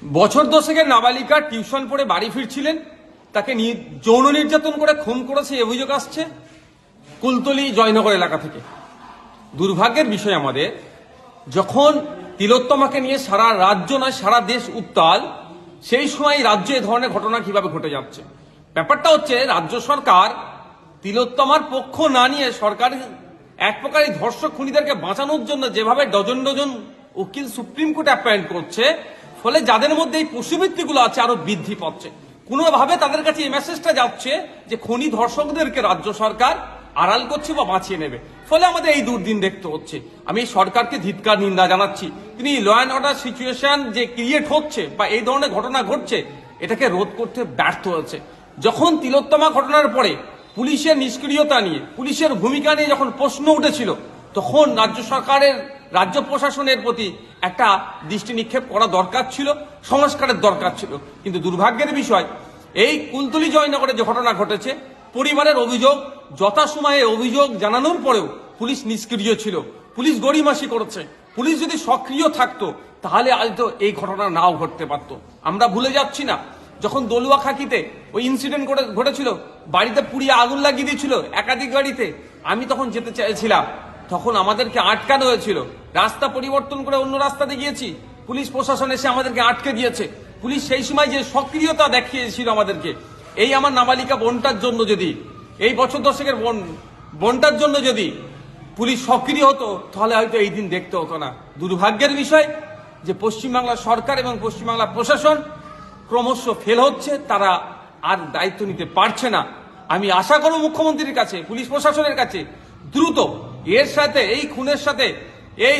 বছর দশেকের নাবালিকা টিউশন পড়ে বাড়ি ফিরছিলেন, তাকে যৌন নির্যাতন করে খুন করেছে এই অভিযোগ আসছে কুলতলি জয়নগর এলাকা থেকে। দুর্ভাগ্যের বিষয় আমাদের, যখন তিলোত্তমাকে নিয়ে সারা রাজ্য নয় সারা দেশ উত্তাল, সেই সময় রাজ্যে এ ধরনের ঘটনা কিভাবে ঘটে যাচ্ছে। ব্যাপারটা হচ্ছে রাজ্য সরকার তিলোত্তমার পক্ষ না নিয়ে সরকার এক প্রকার এই ধর্ষক খুনিদেরকে বাঁচানোর জন্য যেভাবে ডজন ডজন উকিল সুপ্রিম কোর্টে অ্যাপয়েন্ট করছে, ফলে যাদের মধ্যে এই পশুবৃত্তিগুলো আছে আরো বৃদ্ধি পাচ্ছে। কোনোভাবে তাদের কাছে এই মেসেজটা যাচ্ছে যে খনি ধর্ষকদেরকে রাজ্য সরকার আড়াল করছে বা বাঁচিয়ে নেবে, ফলে আমাদের এই দুর্দিন দেখতে হচ্ছে। আমি সরকারকে ধিক্কার নিন্দা জানাচ্ছি। তিনি ল অ্যান্ড অর্ডার সিচুয়েশন যে ক্রিয়েট হচ্ছে বা এই ধরনের ঘটনা ঘটছে, এটাকে রোধ করতে ব্যর্থ হয়েছে। যখন তিলোত্তমা ঘটনার পরে পুলিশের নিষ্ক্রিয়তা নিয়ে, পুলিশের ভূমিকা নিয়ে যখন প্রশ্ন উঠেছিল, তখন রাজ্য সরকারের রাজ্য প্রশাসনের প্রতি একটা দৃষ্টি নিক্ষেপ করা দরকার ছিল, সংস্কারের দরকার ছিল। কিন্তু দুর্ভাগ্যের বিষয়, এই কুলতলি জয়নগরে যে ঘটনা ঘটেছে, পরিবারের অভিযোগ, যথাসময়ে অভিযোগ জানানোর পরেও পুলিশ নিষ্ক্রিয় ছিল, পুলিশ গড়িমাসি করেছে। পুলিশ যদি সক্রিয় থাকতো তাহলে হয়তো এই ঘটনা নাও ঘটতে পারতো। আমরা ভুলে যাচ্ছি না, যখন দলুয়া খাকিতে ওই ইনসিডেন্ট ঘটেছিল, বাড়িতে পুড়িয়ে আগুন লাগিয়ে দিয়েছিল একাধিক গাড়িতে, আমি তখন যেতে চাইছিলাম, তখন আমাদেরকে আটকানো হয়েছিল। রাস্তা পরিবর্তন করে অন্য রাস্তাতে গিয়েছি, পুলিশ প্রশাসন এসে আমাদেরকে আটকে দিয়েছে। পুলিশ সেই সময় যে সক্রিয়তা দেখিয়েছিল আমাদেরকে, এই আমার নাবালিকা বোনটার জন্য যদি, এই বছর দশেকের বোনটার জন্য যদি পুলিশ সক্রিয় হতো, তাহলে হয়তো এই দিন দেখতে হতো না। দুর্ভাগ্যের বিষয় যে পশ্চিমবাংলা সরকার এবং পশ্চিমবাংলা প্রশাসন ক্রমশ ফেল হচ্ছে, তারা আর দায়িত্ব নিতে পারছে না। আমি আশা করব মুখ্যমন্ত্রীর কাছে, পুলিশ প্রশাসনের কাছে দ্রুত এর সাথে, এই খুনের সাথে, এই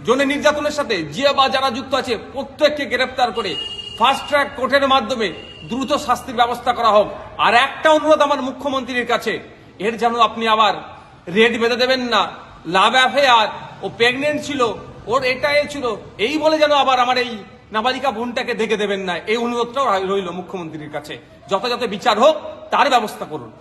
যৌন নির্যাতনের সাথে যে বা যারা যুক্ত আছে প্রত্যেককে গ্রেপ্তার করে ফাস্ট ট্র্যাক কোর্টের মাধ্যমে দ্রুত শাস্তির ব্যবস্থা করা হোক। আর একটা অনুরোধ আমার মুখ্যমন্ত্রীর কাছে, এর যেন আপনি আবার রেড বেঁধে দেবেন না। লাভ অ্যাফেয়ার, ও প্রেগনেন্ট ছিল, ওর এটা ছিল, এই বলে যেন আবার আমার এই নাবালিকা বোনটাকে দেখে দেবেন না। এই অনুরোধটাও রইল মুখ্যমন্ত্রীর কাছে। যথাযথ বিচার হোক, তার ব্যবস্থা করুন।